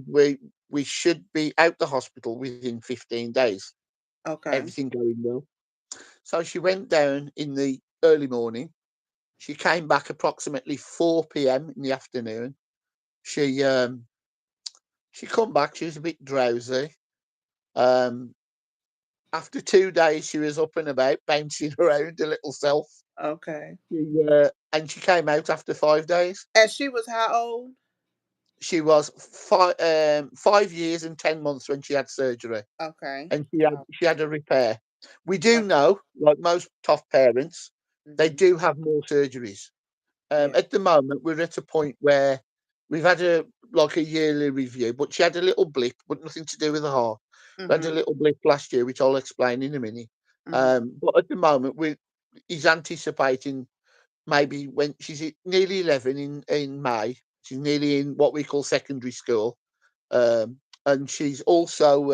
we should be out the hospital within 15 days. Okay. Everything going well. So she went down in the early morning. She came back approximately 4 p.m. in the afternoon. She she come back. She was a bit drowsy. Um, After 2 days, she was up and about, bouncing around a little self. Okay. And she came out after 5 days. And she was how old? She was 5 years and 10 months when she had surgery, Okay. and Wow. she had a repair. We do Okay. know, like most tough parents, they Hmm. do have more surgeries. Yeah. At the moment, we're at a point where we've had a yearly review, but she had a little blip, but nothing to do with the heart. We had a Hmm. little blip last year, which I'll explain in a minute. Hmm. But at the moment, he's anticipating maybe when nearly 11 in May. She's nearly in what we call secondary school, and she's also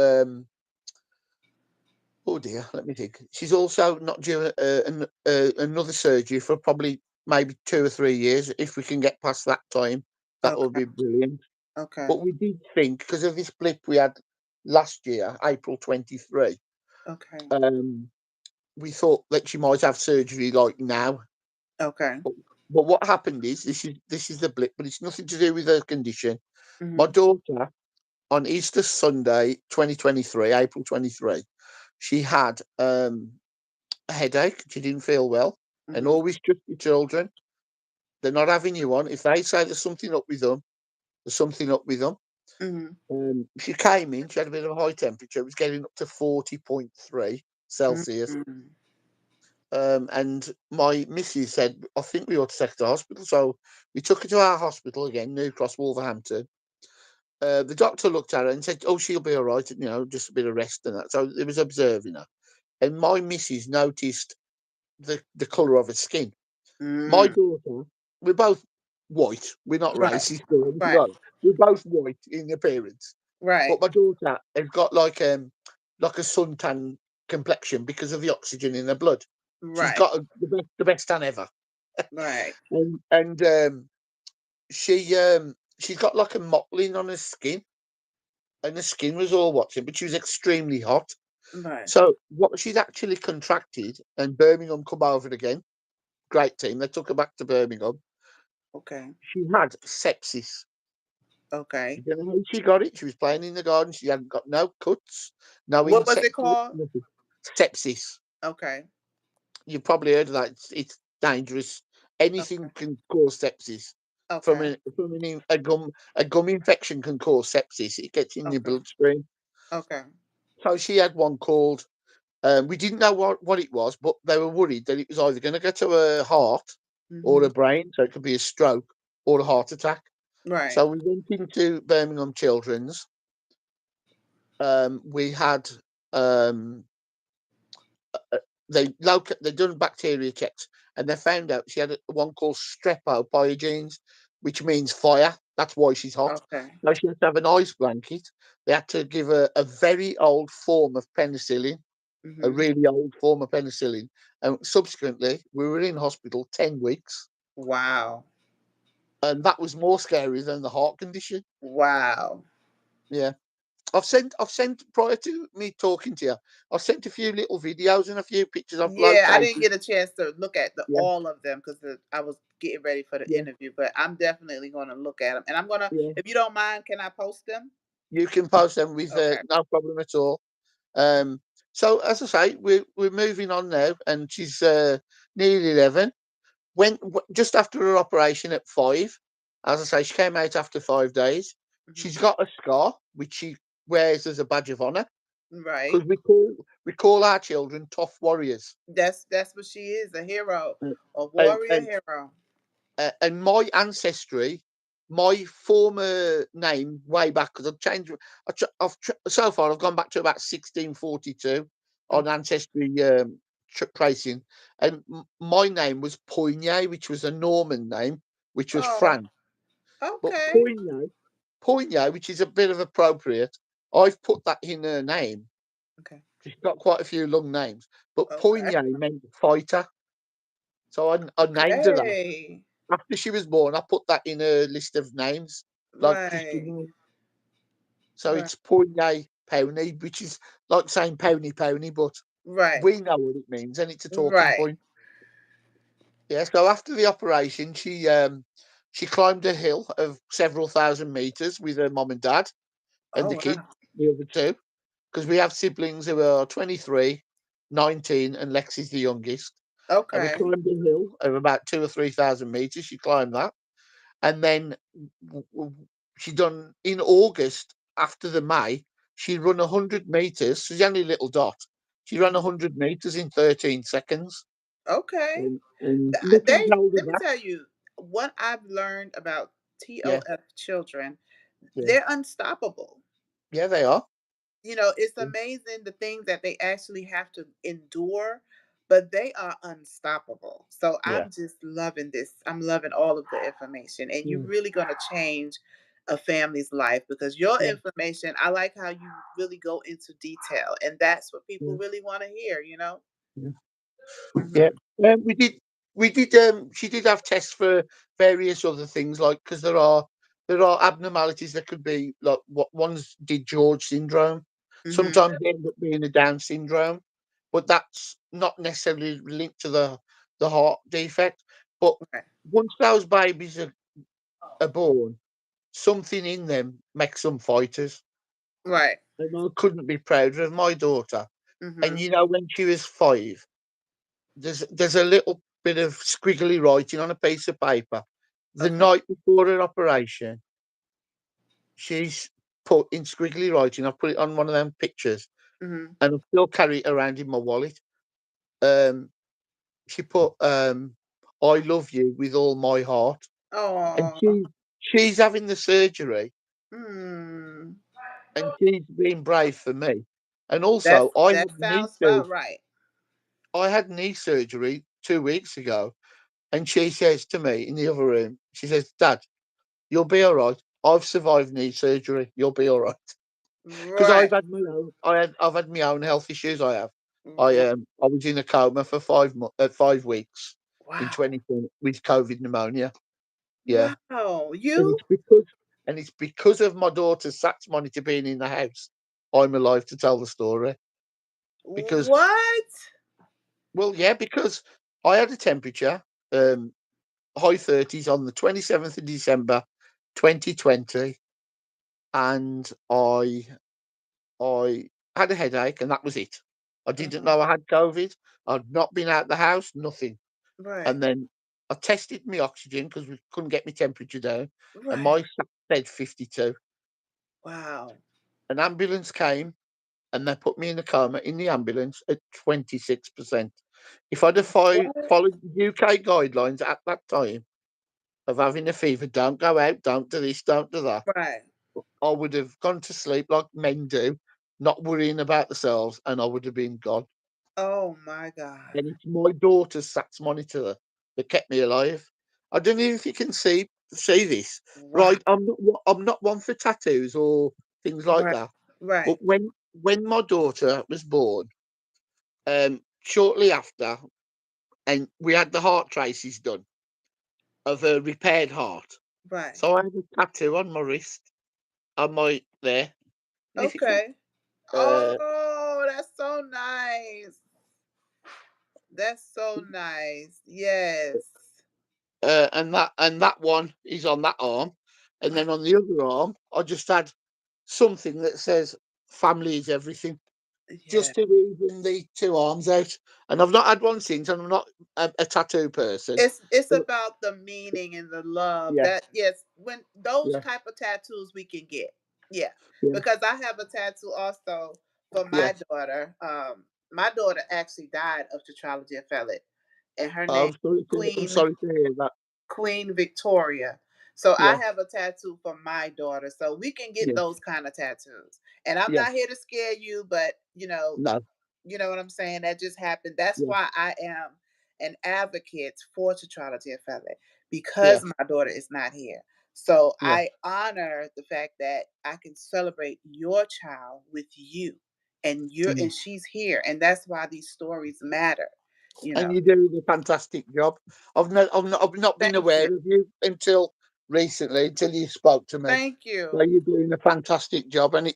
oh dear, let me think. She's also not due another surgery for probably maybe 2 or 3 years. If we can get past that time, that would Okay. be brilliant. Okay. But we did think, because of this blip we had last year, April 23, Okay. um, we thought that she might have surgery like now. Okay. But, but what happened is this is the blip, but it's nothing to do with her condition. My Hmm. daughter, on Easter Sunday, 2023, April 23, she had a headache. She didn't feel well. And Hmm. always trust your children. They're not having you on. If they say there's something up with them, there's something up with them. Hmm. She came in, she had a bit of a high temperature. It was getting up to 40.3 Celsius. Hmm. And my missus said, I think we ought to take her to hospital. So we took her to our hospital again, New Cross, Wolverhampton. The doctor looked at her and said, oh, she'll be all right, just a bit of rest and that. So it was observing her. And my missus noticed the colour of her skin. My Mm. daughter, we're both white. We're not Right. racist or anything Right. like that. We're both white in appearance. Right. But my daughter has got like a suntan complexion because of the oxygen in her blood. She's Right. got the best tan ever. Right. And she's got like a mottling on her skin, and the skin was all watching, but she was extremely hot. Right. So what she's actually contracted, and Birmingham come over again. Great team. They took her back to Birmingham. Okay. She had sepsis. I Okay. don't know how she got it. She was playing in the garden. She hadn't got no cuts, no What was insect, it called? nothing. Sepsis. Okay. You've probably heard of that. It's dangerous. Anything Okay. can cause sepsis. Okay. A gum infection can cause sepsis. It gets in your Okay. bloodstream. Okay. So she had one called. We didn't know what it was, but they were worried that it was either going to get to her heart or Hmm. her brain, so it could be a stroke or a heart attack. Right. So we went into Birmingham Children's. We had um, they done bacteria checks, and they found out she had one called streptopyogenes, which means fire. That's why she's hot. Okay. So she had to have an ice blanket. They had to give her a very old form of penicillin, a Hmm. really old form of penicillin. And subsequently, we were in hospital 10 weeks. Wow. And that was more scary than the heart condition. Wow. Yeah. I've sent prior to me talking to you, I've sent a few little videos and a few pictures of Yeah, I didn't located. get a chance to look at Yeah, all of them because I was getting ready for the yeah, interview. But I'm definitely going to look at them, and I'm gonna. yeah. If you don't mind, can I post them? You can post them with Okay. no problem at all. Um, so as I say, we're moving on now, and she's nearly 11. Just after her operation at 5, as I say, she came out after 5 days. She's Hmm. got a scar which she wears as a badge of honor, Right. because we call our children tough warriors. That's what she is, a hero, Uh, a And warrior and hero. and my ancestry, my former name way back, because I've changed. So far I've gone back to about 1642 on Okay. ancestry tracing, and my name was Poyney, which was a Norman name, which was Oh, Fran. But okay. Poyney, which is a bit of appropriate, I've put that in her name. Okay. She's got quite a few long names, but Okay. Poyney meant fighter, so I named her that. Okay. After she was born, I put that in her list of names, like Right. Christian name. So it's Powney, which is like saying pony, but Right. we know what it means, and it's a talking Right. point. Yeah. So after the operation, she climbed a hill of several thousand meters with her mom and dad and Oh the kid, wow. the other two, because we have siblings who are 23, 19, and Lexi's the youngest. And we Okay. climbed a hill of about 2 or 3 thousand meters. She climbed that, and then she done in August after the May. She run 100 meters. She's only a little dot. She ran Mhm. 100 meters in 13 seconds, Okay. and nothing They held her let me back. tell you what I've learned about Yeah, TOF children. yeah, They're unstoppable. yeah. They are. It's Yeah, amazing the things that they actually have to endure, but they are unstoppable. So yeah, I'm just loving this. I'm loving all of the information, and you're yeah, really going to change a family's life because your yeah, information, I like how you really go into detail, and that's what people yeah. really want to hear. Yeah. Yeah, Hmm. we did. We did. She did have tests for various other things, like because there are abnormalities that could be like what ones did George syndrome. Hmm. Sometimes they end up being a Down syndrome, but that's not necessarily linked to the heart defect. But Right. once those babies are born, something in them makes them fighters, Right. and I couldn't be prouder of my daughter. And Hmm. when she was 5. There's a little bit of squiggly writing on a piece of paper. The Okay. night before her operation, she's put in squiggly writing. I put it on one of them pictures, Hmm. and I still carry it around in my wallet. Um, she put, "I love you with all my heart," and Oh. she's having the surgery, Hmm. and she's being brave for me. And That's also, that sounds about right. I had knee surgery 2 weeks ago, and she says to me in the other room, she says, "Dad, you'll be all right. I've survived knee surgery. You'll be all right." Because Right. I've had my own health issues. I have. Right. I was in a coma for 5 weeks in Wow. 2020 with COVID pneumonia. Yeah, Wow. and You? it's because of my daughter's SATS monitor being in the house. I'm alive to tell the story. Because What? well, yeah, because I had a temperature, high 30s on the 27th of December, 2020, and I had a headache, and that was it. I didn't Uh-huh. know I had COVID. I'd not been out the house, nothing. Right. And then I tested my oxygen because we couldn't get my temperature down, and Right. my said 52. Wow. An ambulance came, and they put me in a coma in the ambulance at 26%. If I'd have What? followed the UK guidelines at that time of having a fever, don't go out, don't do this, don't do that, Right. I would have gone to sleep like men do, not worrying about themselves, and I would have been gone. Oh my God. And it's my daughter's SATS monitor that kept me alive. I don't know if you can see this. Wow. Right, I'm not one for tattoos or things like Right. that. Right. But when my daughter was born, shortly after, and we had the heart traces done of a repaired heart. Right. So I had a tattoo on my wrist, on my there. And if you can, Okay. uh, Oh, that's so nice. That's so nice. Yes. and that one is on that arm, and Wow. then on the other arm, I just had something that says "family is everything," Yeah. just to even the two arms out. And I've not had one since, and I'm not a tattoo person. It's But about the meaning and the love yeah, that yes, when those yeah, type of tattoos we can get. Yeah. yeah, Because I have a tattoo also for yeah. my daughter. My daughter actually died of tetralogy of FALLOT, and her name I'm sorry is I'm Queen sorry to hear that. Queen Victoria. So I Yeah, have a tattoo for my daughter. So we can get yeah, those kind of tattoos. And I'm yeah. not here to scare you, but No, you know what I'm saying? That just happened. That's yeah, why I am an advocate for tetralogy of FALLOT yeah, because my daughter is not here. So yeah, I honor the fact that I can celebrate your child with you yeah. and she's here. And that's why these stories matter, you And know. you're doing a fantastic job. I've not been Thank aware you. of you until recently until you spoke to me. Thank So you. you're doing a fantastic job, and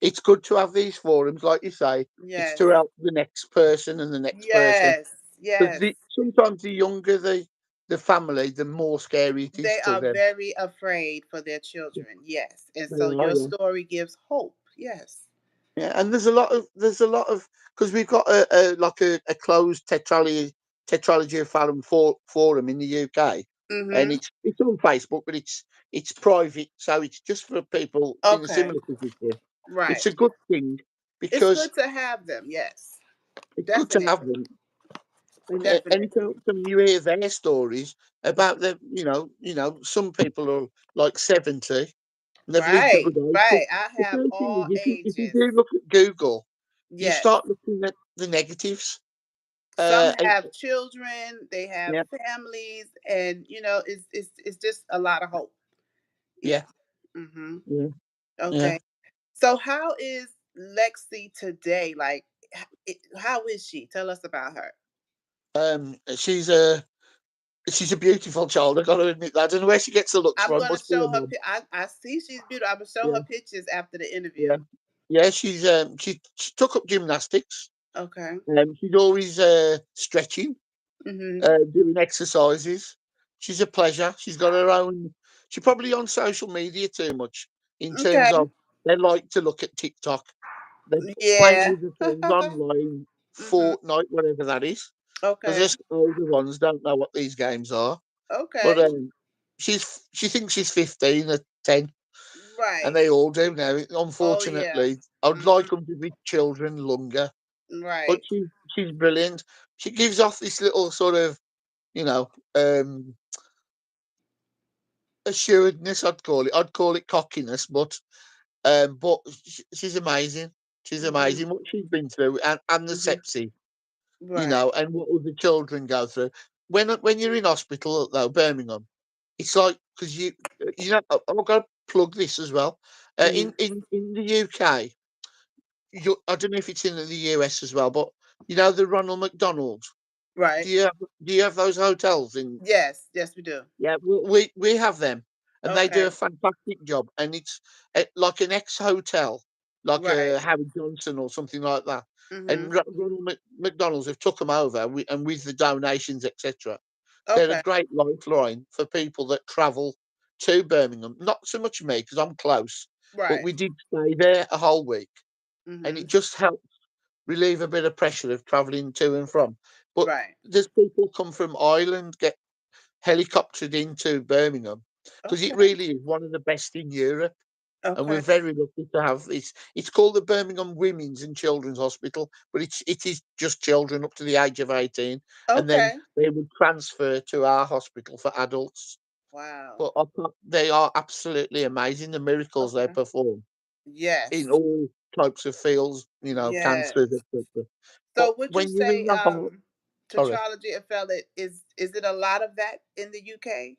it's good to have these forums, like you say. It's Yes. to help the next person and the next person. Yes. Because Yes. sometimes the younger the family, the more scary it is They to are them. very afraid for their children. Yes. And They so are, your yeah. story gives hope. Yes. Yeah, and there's a lot of because we've got a closed tetralogy of forum in the UK, and Mhm. it's on Facebook, but it's private, so it's just for people in a Okay. similar position. Right. It's a good thing It's because good to have them. Yes. it's good to have Definitely. them, and Definitely. you hear their stories about some people are like 70 and they've lived a Right. good age. But Right. I the have first thing all is, if you ages. do look at Google, you Yes. start looking at the negatives. Some And have children, they have yeah, families, and it's just a lot of hope. Yeah. yeah, Mhm. yeah, yeah. Okay. So how is Lexi today? Like how is she? Tell us about her. She's a beautiful child. I got to admit that. I don't know where she gets the looks I'm from. gonna Must be her show her. mum. I see she's beautiful. I'm gonna show Yeah, her pictures after the yeah, interview. yeah. She took up gymnastics. Okay. She's always stretching, Mhm. doing exercises. She's a pleasure. She's got her own. She's probably on social media too much in terms Okay. of they like to look at TikTok. They're playing Yeah. with the friends online, Mhm. Fortnite, whatever that is. Because Okay. us older ones don't know what these games are. But Okay. she thinks she's 15 at 10, and Right. they all do now. Oh yeah. Unfortunately, I'd like Mhm. them to be children longer. But Right. she's brilliant. She gives off this little sort of, you know, um, assuredness. I'd call it cockiness, but she's amazing. She's Mhm. amazing what she's been through, and the Mhm. sepsis, Right. and what other children go through. When you're in hospital though, Birmingham, it's like because I've got to plug this as well. Mhm. In the UK, I don't know if it's in the US as well, but the Ronald McDonald's. Do Right. you have do you have those hotels in? Yes. Yes, we do. Yeah, we have them, and they do a Okay. fantastic job. And it's like an ex-hotel, like Right. a Howard Johnson or something like that. Mhm. And Ronald McDonald's have took them over, and with the donations, etc. They're a Okay. great lifeline for people that travel to Birmingham. Not so much me because I'm close, but Right. we did stay there a whole week, and it Mhm. just helps relieve a bit of pressure of travelling to and from. But Right. there's people come from Ireland, get helicoptered into Birmingham because it Okay. really is one of the best in Europe, and we're Okay. very lucky to have this. It's called the Birmingham Women's and Children's Hospital, but it is just children up to the age of 18, and then Okay. they would transfer to our hospital for adults. Wow. But they are absolutely amazing. The miracles they Okay. perform in Yes. all types of fields, cancers, Yes. etc. So But would you when you're in say the whole, sorry, tetralogy and FALLOT is it a lot of that in the UK?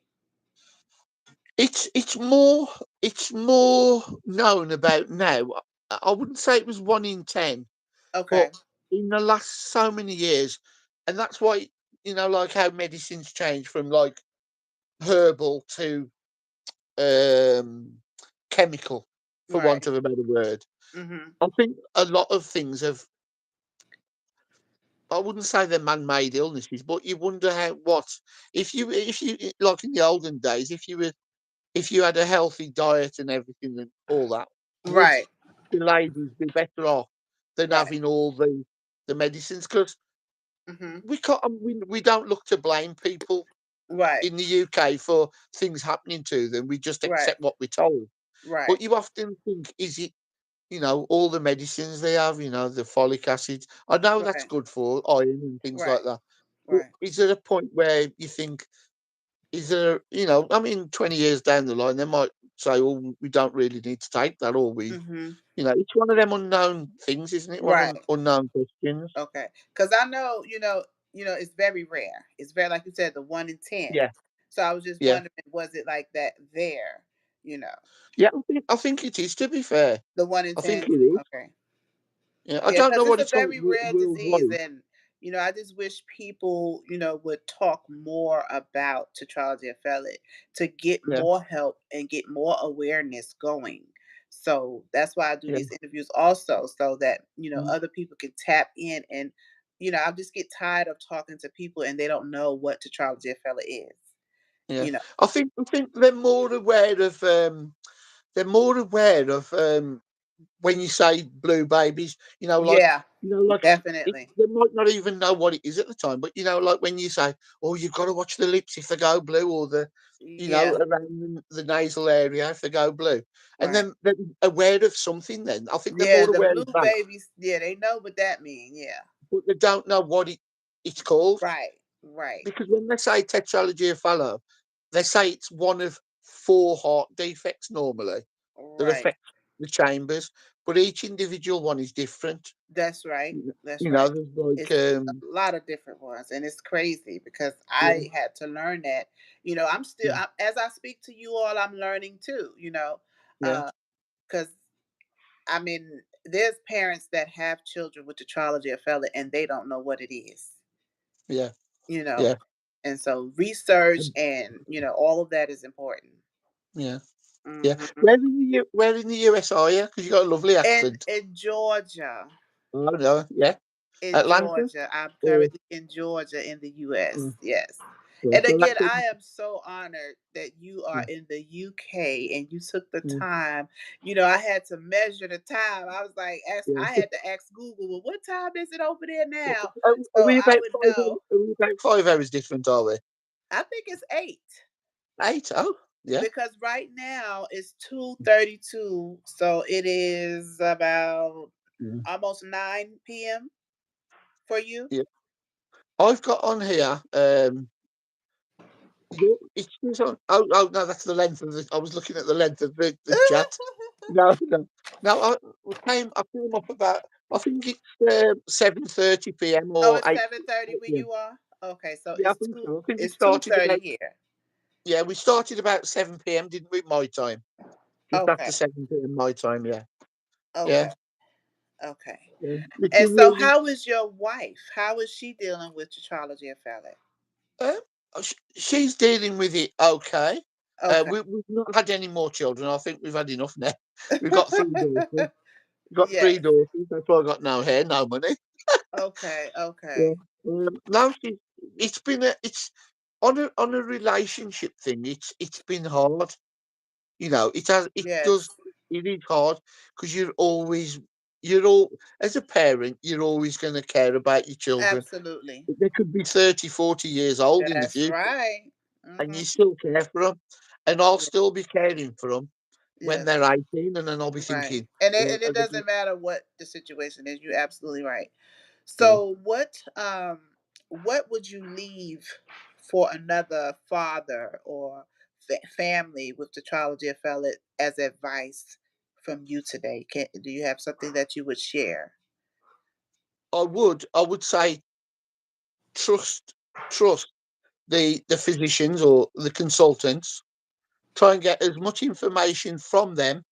it's more known about now. I wouldn't say it was 1 in 10, but Okay. in the last so many years, and that's why like how medicines change from like herbal to um, chemical, for want Right. of a better word. Mhm. I think a lot of things have. I wouldn't say they're man-made illnesses, but you wonder how what if you like in the olden days, if you had a healthy diet and everything and all that, would Right. the ladies be better off than Right. having all the medicines? Because Mhm. we don't look to blame people Right. in the UK for things happening to them. We just Right. accept what we're told. Right. But you often think, is it all the medicines they have, the folic acid? I know that's Right. good for iron and things like Right. that. But Right. is there a point where you think, is there, I mean, 20 years down the line, they might say, oh, we don't really need to take that, or Mhm. it's one of them unknown things, isn't it? One Right. unknown questions. Okay. Cuz I know, it's very rare. It's very like you said the 1 in 10. Yeah, So I was just yeah, wondering was it like that there, you know? yeah. I think it is. To be fair, The 1 in I think 10? it is. Okay. Yeah, I Yeah, don't because know it's what a it's like very rare disease, worldwide. and I just wish people, would talk more about tetralogy of Fallot to get Yeah, more help and get more awareness going. So that's why I do yeah, these interviews also, so that, mm, other people can tap in and, I just get tired of talking to people and they don't know what tetralogy of Fallot is, yeah. you know. I think they're more aware of when you say blue babies, Yeah, like definitely. they might not even know what it is at the time, but like when you say, "Oh, you've got to watch the lips if they go blue, or Yeah, around the nasal area if they go blue," and right. then they're aware of something. Then I think they're Yeah, more the aware blue of that, babies, yeah, they know what that means. Yeah. but they don't know what it's called. Right, right, Because when they say tetralogy of Fallot, they say it's one of four heart defects normally that right. affect the chambers, but each individual one is different. That's right. That's You right. know, there's like, It's a lot of different ones, and it's crazy because yeah, I had to learn that. I'm still, yeah, as I speak to you all, I'm learning too. yeah, Because I mean, there's parents that have children with tetralogy of Fallot, and they don't know what it is. yeah, You know, yeah, and so research um, and all of that is important. yeah, yeah. Hmm. Where in the US are you? Because you got a lovely And accent. in Georgia, Oh no, yeah, in Atlanta. Georgia. I'm Or, currently in Georgia in the US. mm, Yes. yeah, And so again, that's I am so honored that you are yeah, in the UK and you took the yeah, time. I had to measure the time. I was like, I yeah. had to ask Google, well, what time is it over there now? Are So we I about would 5 hours? know. Are we about 5 hours different? Are we? I think it's 8 Eight? Oh, yeah. because right now it's 2:32. So it is about Yeah. almost 9 p.m. for you. Yeah. I've got on here. It says on. Oh no, that's the length of the. I was looking at the length of the chat. No, no, no. I came up about. I think it's 7:30 p.m. Oh, or it's 7:30 where 8 p.m. you are? Okay, so Yeah, I think so. I think we it's started 2:30 about. here. Yeah, we started about 7 p.m. Didn't we? My time, just after Okay. 7 p.m. my time. Yeah, yeah, Okay. Okay. yeah. It's a And so really. how is your wife? How is she dealing with tetralogy of Fallot? Uh, she's dealing with it okay. Okay. We've not had any more children. I think we've had enough now. We've got three daughters. We've got three Yes. daughters. That's why I got no hair, no money. Okay. Yeah. Okay. No, it's on a relationship thing. It's been hard. It does. Yes. It is hard because you're all as a parent. You're always going to care about your children. Absolutely. They could be 30, 40 years old in the That's future, right. and Hmm. you still care for them. And I'll Yeah. still be caring for them when Yes. they're 18, and then I'll be Right. thinking, And it are they gonna- doesn't matter what the situation is. You're absolutely right. yeah. So what would you leave for another father or family with the trilogy of Fellet as advice from you today? Do you have something that you would share? I would say trust, trust the physicians or the consultants. Try and get as much information from them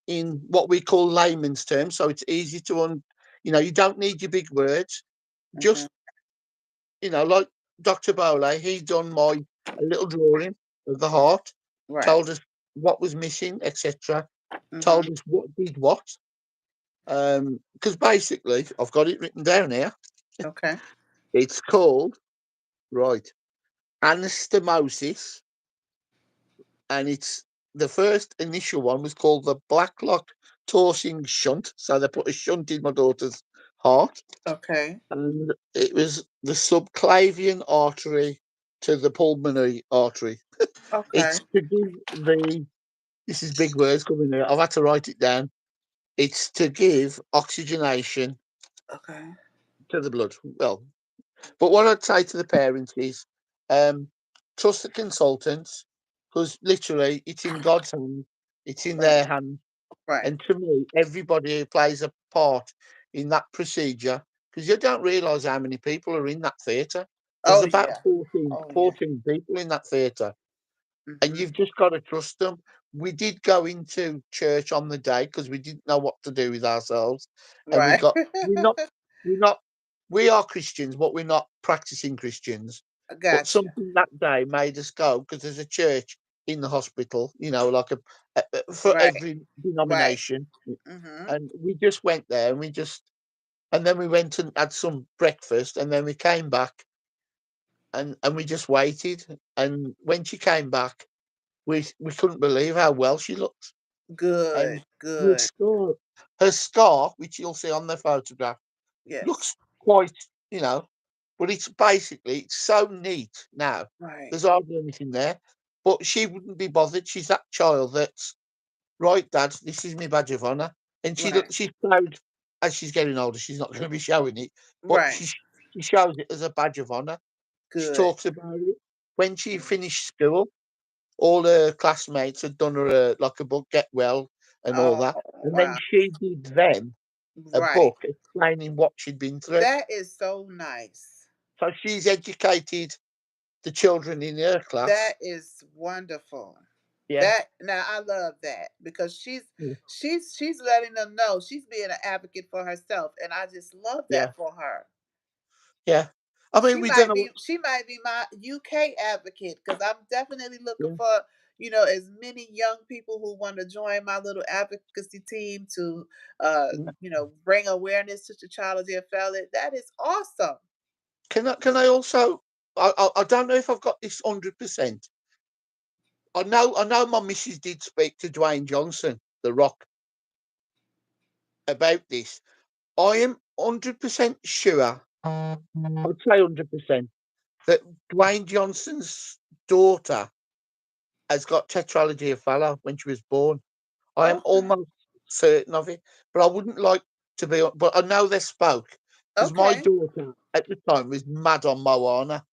in what we call layman's terms, so it's easy to you don't need your big words. Hmm. Just like Dr. Bole, he done a little drawing of the heart, Right. told us what was missing, etc. Hmm. Told us what did what. Because basically, I've got it written down here. Okay. It's called right anastomosis, and it's the first initial one was called the Blacklock Torsing Shunt. So they put a shunt in my daughter's heart, Okay. and it was the subclavian artery to the pulmonary artery. Okay. It's to give the this is big words coming here. I've had to write it down. It's to give oxygenation Okay. to the blood. Well, but what I'd say to the parents is, um, trust the consultants because literally it's in God's hand, it's in Right. their hand. Right. And to me, everybody who plays a part in that procedure, because you don't realise how many people are in that theatre. There's Oh about yeah. 14, Oh yeah. 14 people in that theatre, and Hmm. you've just got to trust them. We did go into church on the day because we didn't know what to do with ourselves, and Right. we're not we are Christians, but we're not practicing Christians. I But gotcha. something that day made us go because there's a church in the hospital, like for Right, every right. denomination, Mhm. and we just went there and and then we went and had some breakfast, and then we came back and we just waited. And when she came back, we couldn't believe how well she looked. And Good, her good. scar, her scar, which you'll see on the photograph, Yes. looks quite, but it's so neat now. Right, There's hardly anything there. But she wouldn't be bothered. She's that child that's right, Dad. This is my badge of honour, and right, she's proud. As she's getting older, she's not going to be showing it, but right. she shows it as a badge of honour. She Good. talks about it when she Mm. finished school. All her classmates had done her like a book, Get Well, and all Oh, that, and then wow. she did them a Right. book explaining what she'd been through. That is so nice. So she's educated the children in her class. That is wonderful. Yeah, That now I love that because she's yeah, she's she's letting them know she's being an advocate for herself, and I just love yeah. that for her. Yeah. I mean, She we don't might know. be she might be my UK advocate because I'm definitely looking Yeah. for as many young people who want to join my little advocacy team to Yeah. bring awareness to the child of felon. That is awesome. Can I also? I don't know if I've got this 100%. I know my missus did speak to Dwayne Johnson, The Rock, about this. I am 100% sure. I'd say 100% that Dwayne Johnson's daughter has got tetralogy of Fallot when she was born. I am Okay. almost certain of it, but I wouldn't like to be. But I know they spoke because my Okay. daughter at the time was mad on Moana.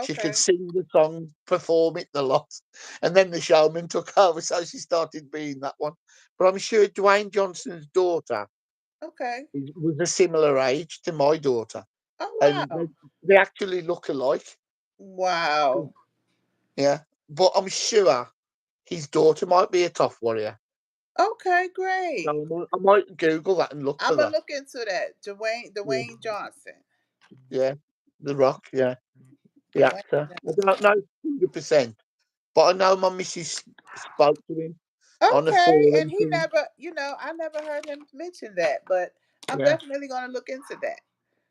She could Okay. sing the song, perform it the lot, and then the showman took over, so she started being that one. But I'm sure Dwayne Johnson's daughter Okay. was a similar age to my daughter, Oh and wow. they actually look alike. Wow. Yeah, but I'm sure his daughter might be a tough warrior. Okay, So great. I might Google that and look for I'm gonna that. look into that. Yeah, Dwayne Johnson. yeah, The Rock, yeah, the Dwayne actor. I Johnson. don't know 100%, but I know my missus spoke to him on a Okay, and forum he thing. never, I never heard him mention that, but I'm Yeah, definitely gonna look into that.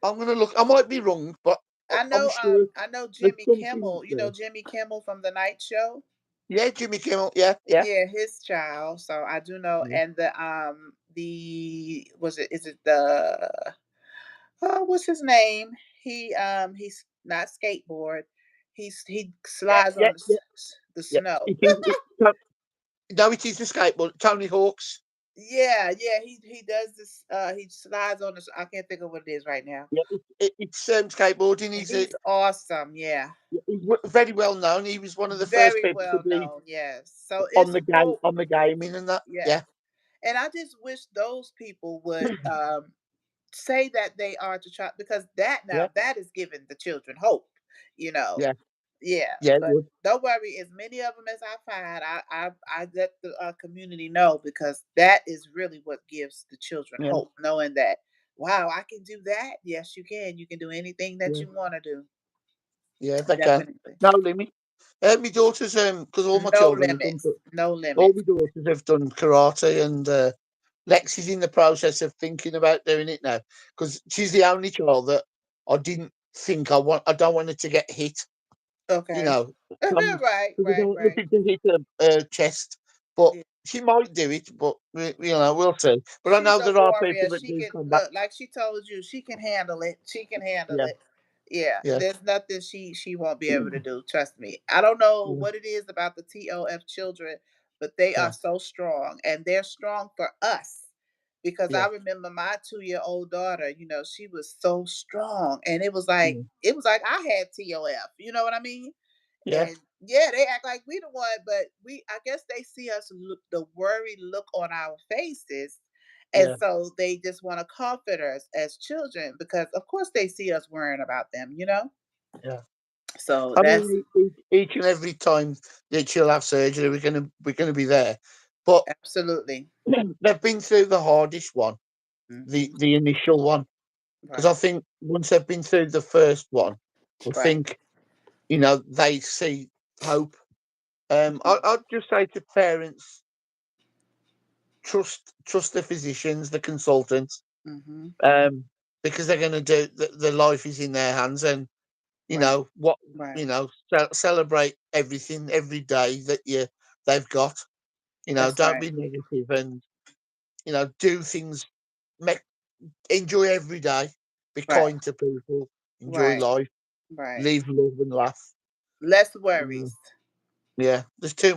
I'm gonna look. I might be wrong, but I'm sure I know there's Jimmy something Kimmel, there. Jimmy Kimmel from the Night Show. Yeah, Jimmy Kimmel. Yeah, yeah, Yeah, his child. So I do know, yeah, and the was it is it the what's his name? He's not skateboard. He yeah, slides yeah, on yeah, the yeah. snow. It is. No, it is the skateboard. Tony Hawk's. Yeah, yeah, he does this. He slides on this. I can't think of what it is right now. Yeah, it's skateboarding. And he's awesome. Yeah, He's very well known. He was one of the first very people to well be known. Yes. So on it's the game so on the gaming and that. yes, Yeah, and I just wish those people would say that they are to try because yeah, that is giving the children hope. You know, yeah, yeah. yeah. It But would. don't worry, as many of them as I find, I let the community know because that is really what gives the children Yeah, hope, knowing that wow, I can do that. Yes, you can. You can do anything that yeah, you want to do. yeah. They can. Definitely. No limit. My daughters, because all my No children have done, limits. No all limits. my daughters have done karate, and Lex is in the process of thinking about doing it now because she's the only child that I didn't think I want. I don't want her to get hit. You Okay. know, Right, because I right, don't want right. her to hit her chest. But Yeah. she might do it. But we'll see. But I She's know a there are warrior. people that She do can come back. look like she told you. She can handle it. She can handle Yeah, it. Yeah, yeah, there's nothing she won't be able to do. Trust me. I don't know yeah, what it is about the TOF children, but they are yeah, so strong, and they're strong for us. Because I yeah, remember my 2-year-old daughter. She was so strong, and yeah, it was like I had TOF. You know what I mean? yeah, And yeah, they act like we the one, but I guess they see us look the worried look on our faces. And yeah, so they just want to comfort us as children because of course they see us worrying about them. yeah. So I that's mean, each and every time that she'll have surgery, we're gonna be there. But absolutely. they've been through the hardest one, the Hmm. the initial one, because I Right. think once they've been through the first one, I Right. think they see hope. Mhm. I'd just say to parents, trust the physicians, the consultants, Mhm. um, because they're going to do the life is in their hands, and Right. what Right. celebrate everything every day that they've got. That's Don't right. be negative, and do things. Make Enjoy every day. Be Right. kind to people. Enjoy Right. life. Right. Live, love, and laugh. Less Mm, worries. yeah, there's too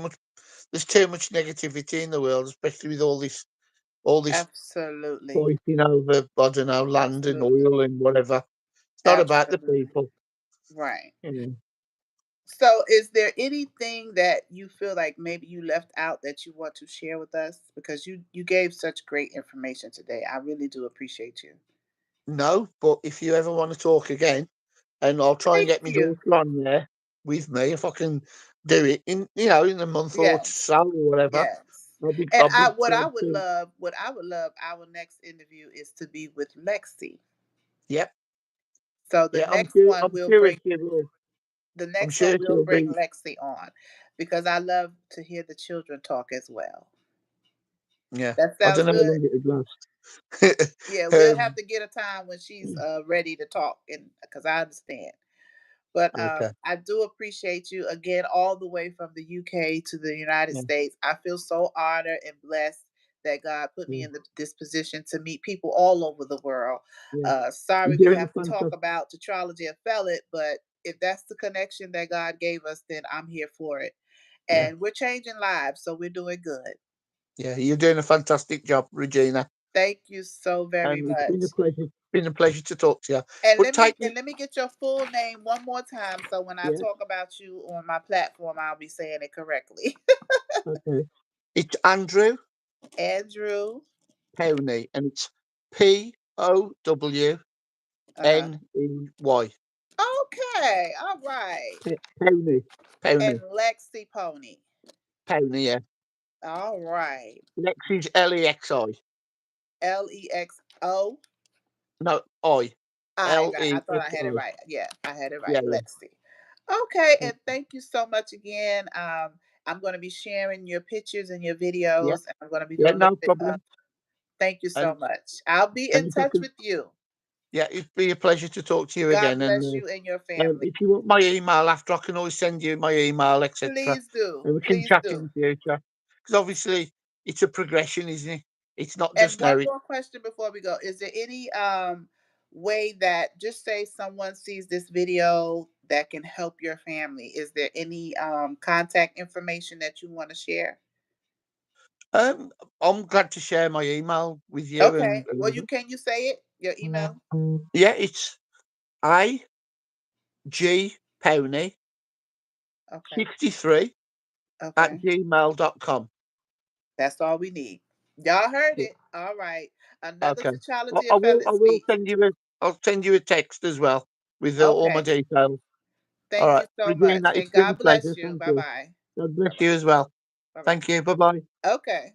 much negativity in the world, especially with all this Absolutely. fighting over, I don't know, land and Absolutely. oil and whatever. It's not about the Absolutely. people. Right. Mm. So, is there anything that you feel like maybe you left out that you want to share with us? Because you gave such great information today. I really do appreciate you. No, but if you ever want to talk again, and I'll try and Thank get my you. daughter on there with me if I can do it in a month or Yes. so or whatever. Yes. I'll be And I'll be glad to. what I would love our next interview is to be with Lexi. Yep, So yeah. the I'm next one sure we'll she'll bring be. Lexi on because I love to hear the children talk as well. Yeah, That I sounds don't know how good. long it'll last. Yeah, we'll have um, to get a time when she's ready to talk, and because I understand. But okay. I do appreciate you again, all the way from the UK to the United Yeah, States. I feel so honored and blessed that God put me yeah, in this position to meet people all over the world. yeah. Sorry, You're we doing a have to talk fantastic. about tetralogy and fellat, but if that's the connection that God gave us, then I'm here for it. Yeah, And we're changing lives, so we're doing good. yeah. You're doing a fantastic job, Regina, Thank you so very and it's been a much. pleasure. Been a pleasure to talk to you. And But take me. let me get your full name one more time so when I Yeah. talk about you on my platform I'll be saying it correctly. Okay. It's Andrew Andrew. Powney, and it's Uh-huh. Powney. Okay. All right. Powney, And Powney, Lexi Pony. Powney. Yeah, All right. Lexi's Lexi. Lexo. No, I. I got I thought I had it Lexi. right. Yeah, I had it right. Yeah, yeah, Lexi. Okay, yeah, and thank you so much again. I'm going to be sharing your pictures and your yeah. videos, and I'm going to be Yeah, doing a little no bit of problem. thank you so And much. I'll be and in if I touch can, with you. yeah, it'd be a pleasure to talk to you God again. And bless you and your family. if you want my email after, I can always send you my email, etc. Please do. And we can Please chat in do. the future. Because obviously, it's a progression, isn't it? It's not And just now. one more question before we go. Is there any way that just say someone sees this video that can help your family? Is there any contact information that you want to share? Um, I'm glad to share my email with you and Okay. Well, you say it? Your email? yeah, it's igpowney Okay. 63 at Okay. gmail.com. That's all we need. Y'all heard Yeah. it. All right. Another Okay. T'Challa I will. Fellet I will speak. send you a. I'll send you a text as well with all my Okay. details. All Thank you right, so much. Regina, it's And been a God bless pleasure. you. Thank Bye you. bye. God bless Bye you bye. as well. Bye bye. Thank you. Bye bye. Okay.